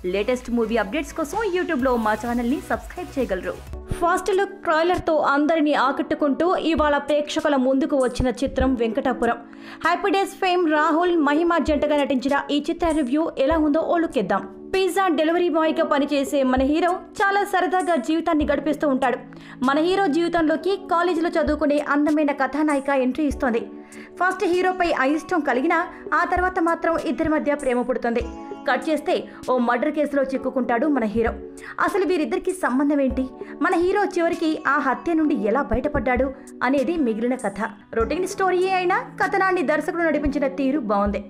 Latest movie updates కోసం యూట్యూబ్లో మా ఛానల్ని సబ్స్క్రైబ్ చేయగలరు. ఫస్ట్ లుక్ ట్రైలర్తో అందరినీ ఆకట్టుకుంటూ ఇవాళ ప్రేక్షకుల ముందుకు వచ్చిన చిత్రం Venkatapuram. Happy days fame Rahul, Mahima జంటగా నటించిన ఈ చిత్ర రివ్యూ ఎలా ఉందో ఓ లుక్ ఇద్దాం. పిజ్జా డెలివరీ బాయ్గా పనిచేసే మన హీరో చాలా సరదాగా జీవితాన్ని గడిపిస్తూ ఉంటాడు. మన హీరో జీవితంలోకి కాలేజీలో చదువుకునే అందమైన కథానాయిక ఎంట్రీ ఇస్తోంది. ఫస్ట్ హీరోపై అయిష్టం కలిగినా ఆ తర్వాత మాత్రం ఇద్దరి మధ్య ప్రేమ పుడుతుంది. కట్ చేస్తే ఓ మర్డర్ కేసులో చిక్కుకుంటాడు మన హీరో. అసలు వీరిద్దరికి సంబంధం ఏంటి, మన హీరో చివరికి ఆ హత్య నుండి ఎలా బయటపడ్డాడు అనేది మిగిలిన కథ. రొటీన్ స్టోరీయే అయినా కథనాన్ని దర్శకుడు నడిపించిన తీరు బాగుంది.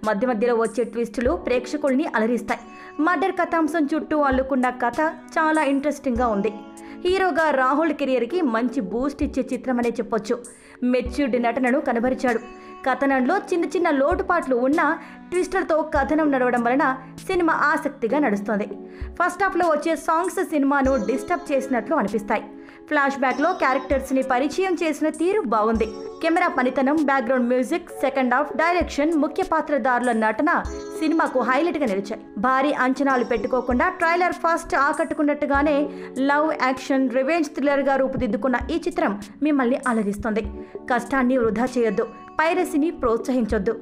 మధ్య మధ్యలో వచ్చే ట్విస్టులు ప్రేక్షకుల్ని అలరిస్తాయి. మర్డర్ కథాంశం చుట్టూ అల్లుకున్న కథ చాలా ఇంట్రెస్టింగ్గా ఉంది. హీరోగా రాహుల్ కెరియర్కి మంచి బూస్ట్ ఇచ్చే చిత్రమనే చెప్పొచ్చు. మెచ్యూర్డ్ నటనను కనబరిచాడు. కథనంలో చిన్న చిన్న లోటుపాట్లు ఉన్న ట్విస్టర్తో కథనం నడవడం వలన సినిమా ఆసక్తిగా నడుస్తుంది. ఫస్ట్ హాఫ్లో వచ్చే సాంగ్స్ సినిమాను డిస్టర్బ్ చేసినట్లు అనిపిస్తాయి. ఫ్లాష్ బ్యాక్లో క్యారెక్టర్స్ని పరిచయం చేసిన తీరు బాగుంది. కెమెరా పనితనం, background music, second half direction, ముఖ్య పాత్రధారుల నటన సినిమాకు హైలైట్గా నిలిచాయి. భారీ అంచనాలు పెట్టుకోకుండా ట్రైలర్ ఫస్ట్ ఆకట్టుకున్నట్టుగానే లవ్, యాక్షన్, రివెంజ్ థ్రిల్లర్గా రూపుదిద్దుకున్న ఈ చిత్రం మిమ్మల్ని అలరిస్తుంది. కష్టాన్ని వృధా చేయొద్దు, పైరసీని ప్రోత్సహించొద్దు.